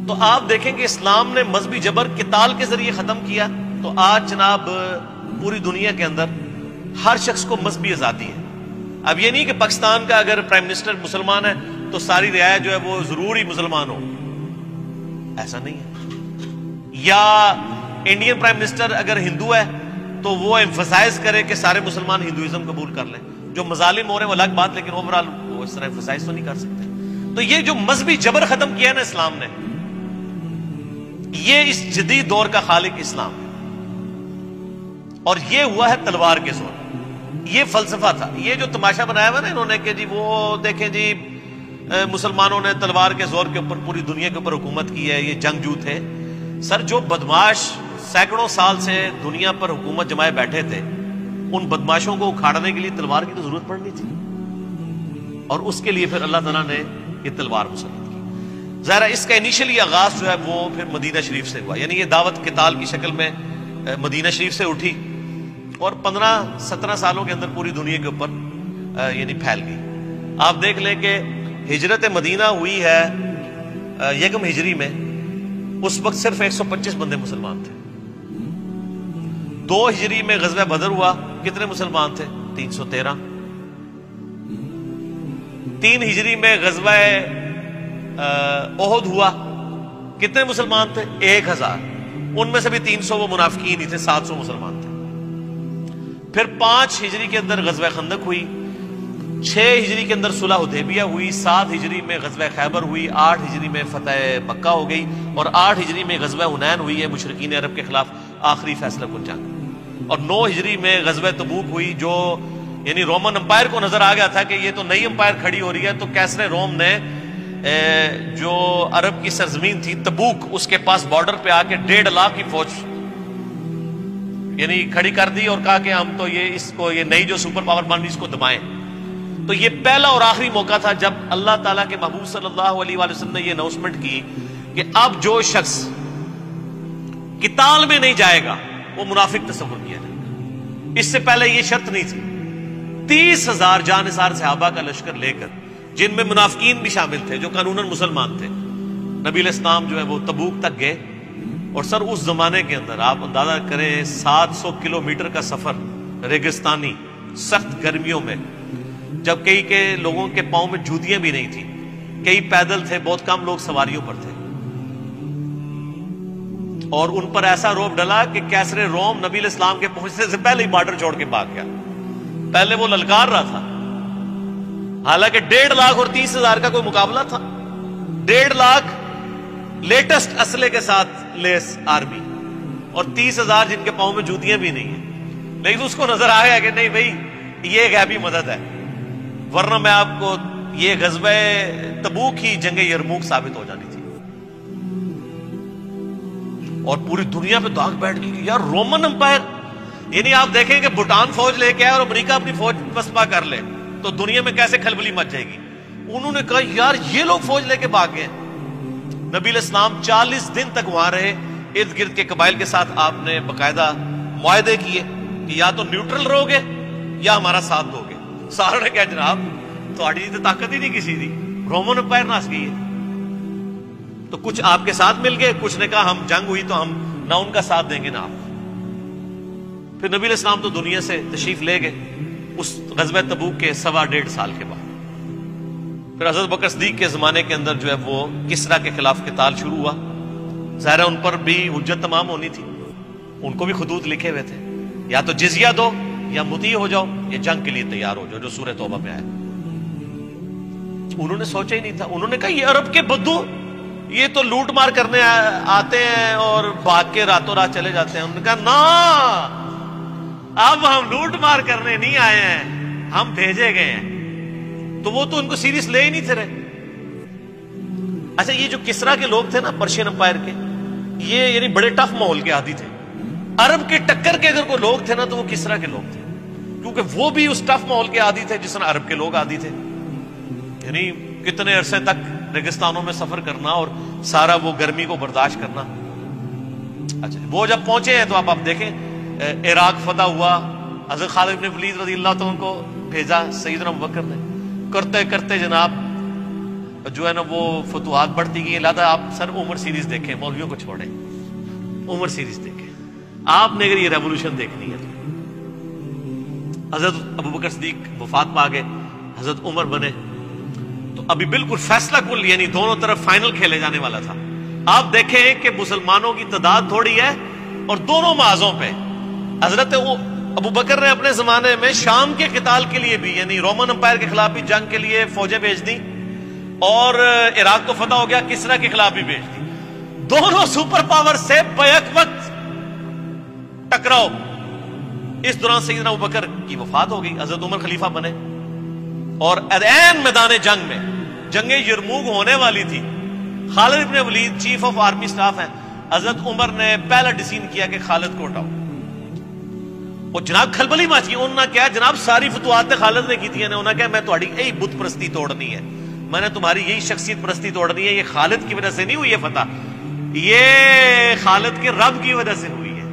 تو آپ دیکھیں کہ اسلام نے مذہبی جبر قتال کے ذریعے ختم کیا، تو آج جناب پوری دنیا کے اندر ہر شخص کو مذہبی آزادی ہے۔ اب یہ نہیں کہ پاکستان کا اگر پرائم منسٹر مسلمان ہے تو ساری رعایا جو ہے وہ ضروری مسلمان ہو، ایسا نہیں ہے۔ یا انڈین پرائم منسٹر اگر ہندو ہے تو وہ ایمفسائز کرے کہ سارے مسلمان ہندوازم قبول کر لیں۔ جو مظالم ہو رہے ہیں وہ الگ بات، لیکن اوورآل وہ اس طرح ایمفسائز تو نہیں کر سکتے۔ تو یہ جو مذہبی جبر ختم کیا ہے نا اسلام نے، یہ اس جدید دور کا خالق اسلام ہے، اور یہ ہوا ہے تلوار کے زور۔ یہ فلسفہ تھا، یہ جو تماشا بنایا ہوا نا انہوں نے کہ جی وہ دیکھیں جی مسلمانوں نے تلوار کے زور کے اوپر پوری دنیا کے اوپر حکومت کی ہے، یہ جنگجو تھے۔ سر جو بدماش سینکڑوں سال سے دنیا پر حکومت جمائے بیٹھے تھے، ان بدماشوں کو اکھاڑنے کے لیے تلوار کی تو ضرورت پڑنی تھی، اور اس کے لیے پھر اللہ تعالیٰ نے یہ تلوار مسلط کی۔ ظاہرہ اس کا انیشلی آغاز جو ہے وہ پھر مدینہ شریف سے ہوا، یعنی یہ دعوت قتال کی شکل میں مدینہ شریف سے اٹھی اور 15-17 سالوں کے اندر پوری دنیا کے اوپر یعنی پھیل گئی۔ آپ دیکھ لیں کہ ہجرت مدینہ ہوئی ہے یکم ہجری میں، اس وقت صرف 125 بندے مسلمان تھے۔ 2 ہجری میں غزوہ بدر ہوا، کتنے مسلمان تھے؟ 313۔ 3 ہجری میں غزوہ احد ہوا، کتنے مسلمان تھے؟ 1000۔ ان میں سے بھی 300 وہ منافقین ہی تھے، 700 مسلمان تھے۔ پھر 5 ہجری کے اندر غزوہ خندق ہوئی، 6 ہجری کے اندر صلح حدیبیہ ہوئی، 7 ہجری میں غزوہ خیبر ہوئی، 8 ہجری میں فتح مکہ ہو گئی، اور 8 ہجری میں غزوہ حنین ہوئی ہے مشرکین عرب کے خلاف آخری فیصلہ کن جنگ، اور 9 ہجری میں غزوہ تبوک ہوئی، جو یعنی رومن امپائر کو نظر آ گیا تھا کہ یہ تو نئی امپائر کھڑی ہو رہی ہے، تو کیسر روم نے جو عرب کی سرزمین تھی تبوک، اس کے پاس بارڈر پہ آ کے 1.5 لاکھ کی فوج یعنی کھڑی کر دی اور کہا کہ ہم تو یہ نئی جو سپر پاور بن رہی اس کو دبائیں۔ تو یہ پہلا اور آخری موقع تھا جب اللہ تعالیٰ کے محبوب صلی اللہ علیہ وآلہ وسلم نے یہ اناؤنسمنٹ کی کہ اب جو شخص قتال میں نہیں جائے گا وہ منافق تصور کیا جائے گا۔ اس سے پہلے یہ شرط نہیں تھی۔ 30,000 جانثار صحابہ کا لشکر لے کر، جن میں منافقین بھی شامل تھے جو قانوناً مسلمان تھے، نبی علیہ السلام جو ہے وہ تبوک تک گئے۔ اور سر اس زمانے کے اندر آپ اندازہ کریں 700 کلومیٹر کا سفر ریگستانی سخت گرمیوں میں، جب کئی کے لوگوں کے پاؤں میں جوتیاں بھی نہیں تھیں، کئی پیدل تھے، بہت کم لوگ سواریوں پر تھے، اور ان پر ایسا روب ڈلا کہ کیسر روم نبی علیہ السلام کے پہنچنے سے پہلے ہی بارڈر چھوڑ کے بھاگ گیا۔ پہلے وہ للکار رہا تھا، حالانکہ 1.5 لاکھ اور 30,000 کا کوئی مقابلہ تھا۔ 1.5 لاکھ لیٹسٹ اسلحے کے ساتھ لیس آرمی، اور 30,000 جن کے پاؤں میں جوتیاں بھی نہیں ہیں، لیکن اس کو نظر آیا کہ نہیں بھائی یہ غیبی مدد ہے، ورنہ میں آپ کو یہ غزوہ تبوک ہی جنگ یرموک ثابت ہو جانی تھی۔ اور پوری دنیا پہ داغ بیٹھ گئی یار رومن امپائر، یعنی آپ دیکھیں کہ بھوٹان فوج لے کے آئے اور امریکہ اپنی فوج پسپا کر لے تو دنیا میں کیسے کھلبلی مچ جائے گی۔ انہوں نے کہا یار یہ لوگ فوج لے کے بھاگ گئے۔ نبی علیہ السلام 40 دن تک وہاں رہے، ارد گرد کے قبائل کے ساتھ آپ نے باقاعدہ معاہدے کیے کہ یا تو نیوٹرل رہو گے یا ہمارا ساتھ دو گے۔ ساروں نے کہا جناب تھوڑی تو طاقت ہی نہیں کسی دی، رومن امپائر ناس گئی ہے۔ تو کچھ آپ کے ساتھ مل گئے، کچھ نے کہا ہم جنگ ہوئی تو ہم نہ ان کا ساتھ دیں گے نہ آپ۔ پھر نبی علیہ السلام تو دنیا سے تشریف لے گئے اس غزوہ تبوک کے 1.5 سال کے بعد۔ پھر حضرت بکر صدیق کے زمانے کے اندر جو ہے وہ کسریٰ کے خلاف قتال شروع ہوا۔ ظاہر ان پر بھی حجت تمام ہونی تھی، ان کو بھی خطوط لکھے ہوئے تھے، یا تو جزیہ دو یا مطیع ہو جاؤ یا جنگ کے لیے تیار ہو جاؤ، جو سورہ توبہ میں آیا۔ انہوں نے سوچا ہی نہیں تھا، انہوں نے کہا یہ عرب کے بدو یہ تو لوٹ مار کرنے آتے ہیں اور بھاگ کے راتوں رات چلے جاتے ہیں۔ انہوں نے کہا نا اب ہم لوٹ مار کرنے نہیں آئے ہیں، ہم بھیجے گئے ہیں۔ تو وہ تو ان کو سیریس لے ہی نہیں تھے رہے۔ اچھا یہ جو کسریٰ کے لوگ تھے نا پرشین امپائر کے، یہ یعنی بڑے ٹف ماحول کے عادی تھے۔ عرب کے ٹکر کے اگر کوئی لوگ تھے نا تو وہ کسریٰ کے لوگ تھے، کیونکہ وہ بھی اس ٹف ماحول کے عادی تھے جس طرح عرب کے لوگ عادی تھے۔ یعنی کتنے عرصے تک ریگستانوں میں سفر کرنا اور سارا وہ گرمی کو برداشت کرنا۔ اچھا وہ جب پہنچے ہیں تو آپ دیکھیں عراق فتح ہوا، حضرت خالد بن ولید رضی اللہ عنہ کو بھیجا سیدنا ابوبکر نے، کرتے کرتے جناب جو ہے نا وہ فتوحات بڑھتی گئی. لہٰذا آپ سر عمر سیریز دیکھیں, مولویوں کو چھوڑیں, عمر سیریز دیکھیں. آپ نے اگر یہ ریولوشن دیکھنی ہے تو حضرت ابوبکر صدیق وفات پا گئے, حضرت عمر بنے, تو ابھی بالکل فیصلہ کل, یعنی دونوں طرف فائنل کھیلے جانے والا تھا. آپ دیکھیں کہ مسلمانوں کی تعداد تھوڑی ہے اور دونوں محاذوں پہ. حضرت ابوبکر نے اپنے زمانے میں شام کے قتال کے لیے بھی, یعنی رومن امپائر کے خلاف بھی جنگ کے لیے فوجیں بھیج دی, اور عراق تو فتح ہو گیا, کسرا کے خلاف بھی بھیج دی. دونوں سپر پاور سے بیک وقت ٹکراؤ. اس دوران سیدنا ابوبکر کی وفات ہو گئی, حضرت عمر خلیفہ بنے, اور عین میدان جنگ میں جنگ یرموک ہونے والی تھی. خالد ابن ولید چیف آف آرمی سٹاف ہیں. حضرت عمر نے پہلا ڈیسیژن کیا کہ خالد کو ہٹاؤ, اور جناب کھلبلی مچی. انہوں نے کہا جناب ساری فتوحات خالد نے کی تھی, انہوں نے کہا میں تمہاری یہی بت پرستی توڑنی ہے, میں نے تمہاری یہی شخصیت پرستی توڑنی ہے. یہ خالد کی وجہ سے نہیں ہوئی ہے فتح, یہ خالد کے رب کی وجہ سے ہوئی ہے.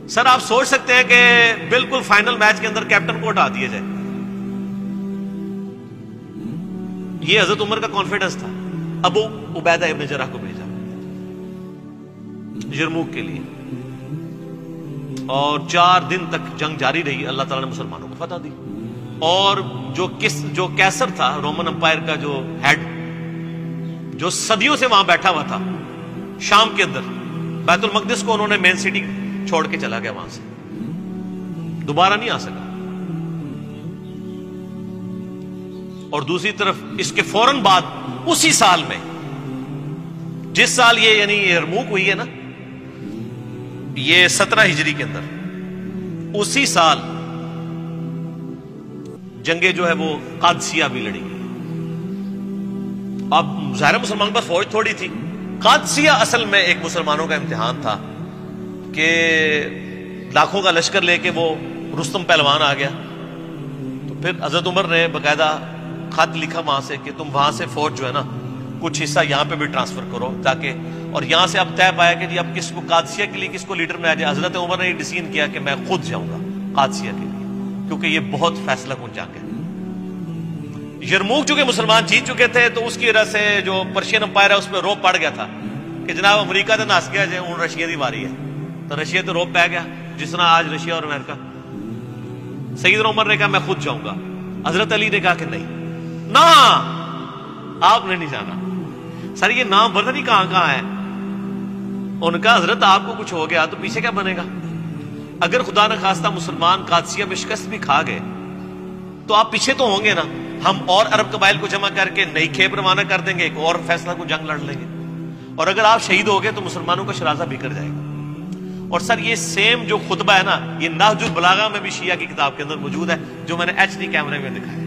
سر آپ سوچ سکتے ہیں کہ بالکل فائنل میچ کے اندر کیپٹن کو ہٹا دیا جائے. یہ حضرت عمر کا کانفیڈنس تھا. ابو عبیدہ ابن جراح کو بھیجا یرموک کے لیے, اور 4 دن تک جنگ جاری رہی. اللہ تعالیٰ نے مسلمانوں کو فتح دی. اور جو کیسر تھا, رومن امپائر کا جو ہیڈ, جو صدیوں سے وہاں بیٹھا ہوا تھا شام کے اندر, بیت المقدس کو انہوں نے مین سٹی چھوڑ کے چلا گیا, وہاں سے دوبارہ نہیں آ سکا. اور دوسری طرف اس کے فوراً بعد اسی سال میں, جس سال یہ یعنی یرموک ہوئی ہے نا, یہ 17 ہجری کے اندر, اسی سال جنگیں جو ہے وہ قادسیہ بھی لڑی گئی. اب ظاہر مسلمان پر فوج تھوڑی تھی. قادسیہ اصل میں ایک مسلمانوں کا امتحان تھا کہ لاکھوں کا لشکر لے کے وہ رستم پہلوان آ گیا. تو پھر حضرت عمر نے باقاعدہ خط لکھا وہاں سے کہ تم وہاں سے فوج جو ہے نا کچھ حصہ یہاں پہ بھی ٹرانسفر کرو, تاکہ, اور یہاں سے اب طے پایا کہ جی اب کس کو قادسیہ کے لیے کس کو لیڈر میں آ جائے. حضرت عمر نے یہ ڈیسیژن کیا کہ میں خود جاؤں گا قادسیہ کے لیے, کیونکہ یہ بہت فیصلہ کن جنگ ہے. یرموک چونکہ مسلمان جیت چکے تھے, تو اس کی وجہ سے جو پرشین امپائر ہے اس پہ روب پڑ گیا تھا کہ جناب امریکہ تو نس گیا جائے, ہوں رشیا کی واری ہے. تو رشیا تو روب پہ گیا, جس طرح آج رشیا اور امریکہ. سیدنا عمر نے کہا میں خود جاؤں گا. حضرت علی نے کہا کہ نہیں, نہ آپ نے نہیں جانا. سر یہ نام پتہ نہیں کہاں کہاں ہے. ان کا حضرت آپ کو کچھ ہو گیا تو پیچھے کیا بنے گا. اگر خدا نہ خواستہ مسلمان قادسیہ میں شکست بھی کھا گئے تو آپ پیچھے تو ہوں گے نا. ہم اور عرب قبائل کو جمع کر کے نئی کھیپ روانہ کر دیں گے, ایک اور فیصلہ کو جنگ لڑ لیں گے, اور اگر آپ شہید ہو گئے تو مسلمانوں کا شرازہ بکھر جائے گا. اور سر یہ سیم جو خطبہ ہے نا, یہ نہج البلاغہ میں بھی شیعہ کی کتاب کے اندر موجود ہے, جو میں نے HD کیمرے میں دکھایا.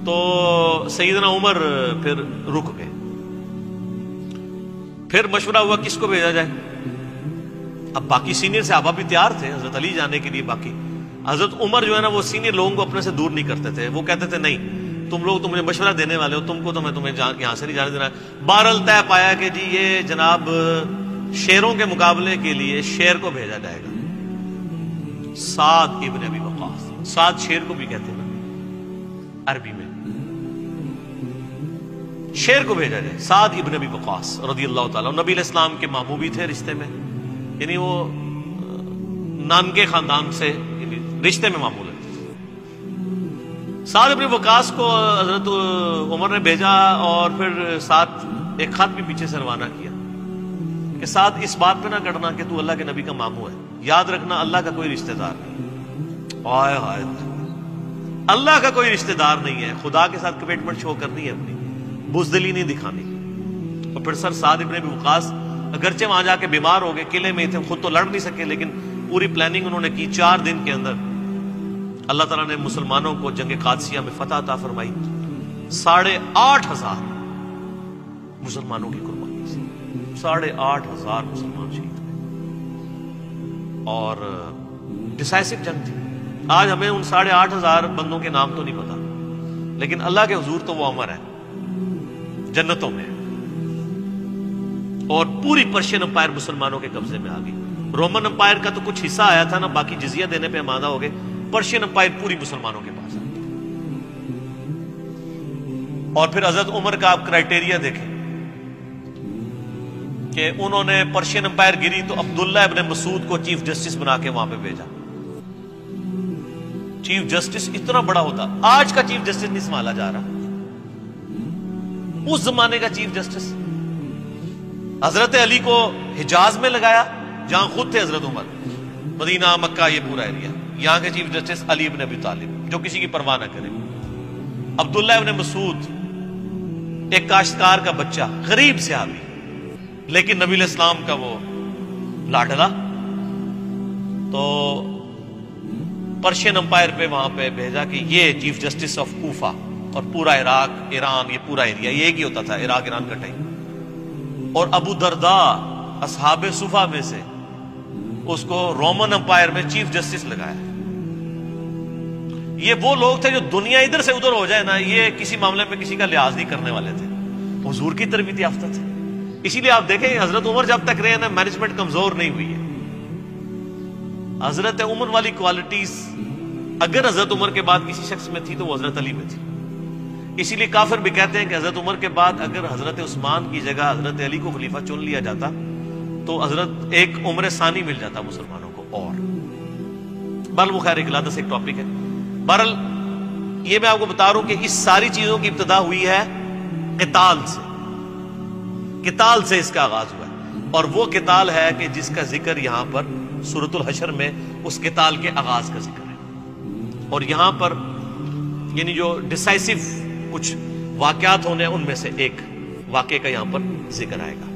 تو سیدنا عمر پھر رک گئے. پھر مشورہ ہوا کس کو بھیجا جائے. اب باقی سینئر صحابہ بھی تیار تھے حضرت علی جانے کے لیے. باقی حضرت عمر جو ہے نا وہ سینئر لوگوں کو اپنے سے دور نہیں کرتے تھے. وہ کہتے تھے نہیں تم لوگ تو مجھے مشورہ دینے والے ہو, تم کو تو میں تمہیں یہاں سے نہیں جانے دینا. بہرحال طے پایا کہ جی یہ جناب شیروں کے مقابلے کے لیے شیر کو بھیجا جائے گا. سعد ابن ابی وقاص, سعد شیر کو بھی کہتے ہیں نا عربی میں, شیر کو بھیجا جائے. سعد ابن ابی وقاص رضی اللہ تعالیٰ, نبی علیہ السلام کے ماموں بھی تھے رشتے میں, یعنی وہ نانکے خاندان سے رشتے میں معمول ہے. سعد ابن وقاص کو حضرت عمر نے بھیجا, اور پھر ساتھ ایک خط بھی پیچھے سے روانہ کیا کہ ساتھ اس بات پہ نہ کرنا کہ تو اللہ کے نبی کا ماموں ہے. یاد رکھنا اللہ کا کوئی رشتہ دار نہیں. ہائے ہائے, اللہ کا کوئی رشتہ دار نہیں ہے. خدا کے ساتھ کمٹمنٹ شو کرنی ہے, اپنی بزدلی نہیں دکھانی. اور پھر سر سعد ابن ابی وقاص اگرچہ وہاں جا کے بیمار ہو گئے, قلعے میں تھے, خود تو لڑ نہیں سکے, لیکن پوری پلاننگ انہوں نے کی. 4 دن کے اندر اللہ تعالیٰ نے مسلمانوں کو جنگ قادسیہ میں فتح عطا فرمائی. 8,500 مسلمانوں کی قربانی سے 8,500 مسلمان شہید ہوئے, اور ڈیسائسو جنگ تھی. آج ہمیں ان 8,500 بندوں کے نام تو نہیں پتا, لیکن اللہ کے حضور تو وہ امر ہے, جنتوں میں. اور پوری پرشین امپائر مسلمانوں کے قبضے میں آ گئی. رومن امپائر کا تو کچھ حصہ آیا تھا نا, باقی جزیہ دینے پہ آمادہ ہو گئے. پرشین امپائر پوری مسلمانوں کے پاس آ گئی. اور پھر حضرت عمر کا آپ کرائٹیریا دیکھیں کہ انہوں نے پرشین امپائر گری تو عبداللہ ابن مسعود کو چیف جسٹس بنا کے وہاں پہ بھیجا. چیف جسٹس اتنا بڑا ہوتا، آج کا چیف جسٹس نہیں سنبھالا جا رہا، اس زمانے کا چیف جسٹس. حضرت علی کو حجاز میں لگایا جہاں خود تھے حضرت عمر، مدینہ مکہ یہ پورا ایریا، یہاں کے چیف جسٹس علی ابن ابی طالب جو کسی کی پرواہ نہ کرے. عبداللہ ابن مسعود ایک کاشتکار کا بچہ، غریب صحابی، لیکن نبی علیہ السلام کا وہ لاڈلا، تو پرشین امپائر پہ وہاں پہ بھیجا کہ یہ چیف جسٹس آف کوفہ، اور پورا عراق ایران یہ پورا ایریا یہ ایک ہی ہوتا تھا، عراق ایران کا ٹائم. اور ابو درداء اصحاب صفہ میں سے اس کو رومن امپائر میں چیف جسٹس لگایا. یہ وہ لوگ تھے جو دنیا ادھر سے ادھر ہو جائے نا، یہ کسی معاملے میں کسی کا لحاظ نہیں کرنے والے تھے، حضور کی تربیت یافتہ تھے. اسی لیے آپ دیکھیں حضرت عمر جب تک رہے نا مینجمنٹ کمزور نہیں ہوئی ہے. حضرت عمر والی کوالٹیز اگر حضرت عمر کے بعد کسی شخص میں تھی تو وہ حضرت علی میں تھی. اسی لیے کافر بھی کہتے ہیں کہ حضرت عمر کے بعد اگر حضرت عثمان کی جگہ حضرت علی کو خلیفہ چن لیا جاتا تو حضرت ایک عمر ثانی مل جاتا مسلمانوں کو. اور بہرحال وہ خیر ایک علیحدہ سے ایک ٹاپک ہے. بہرحال یہ میں آپ کو بتا رہا ہوں کہ اس ساری چیزوں کی ابتدا ہوئی ہے قتال سے، قتال سے اس کا آغاز ہوا ہے. اور وہ قتال ہے کہ جس کا ذکر یہاں پر سورۃ الحشر میں اس قتال کے آغاز کا ذکر ہے. اور یہاں پر یعنی جو ڈیسائسو کچھ واقعات ہونے ہیں ان میں سے ایک واقعے کا یہاں پر ذکر آئے گا.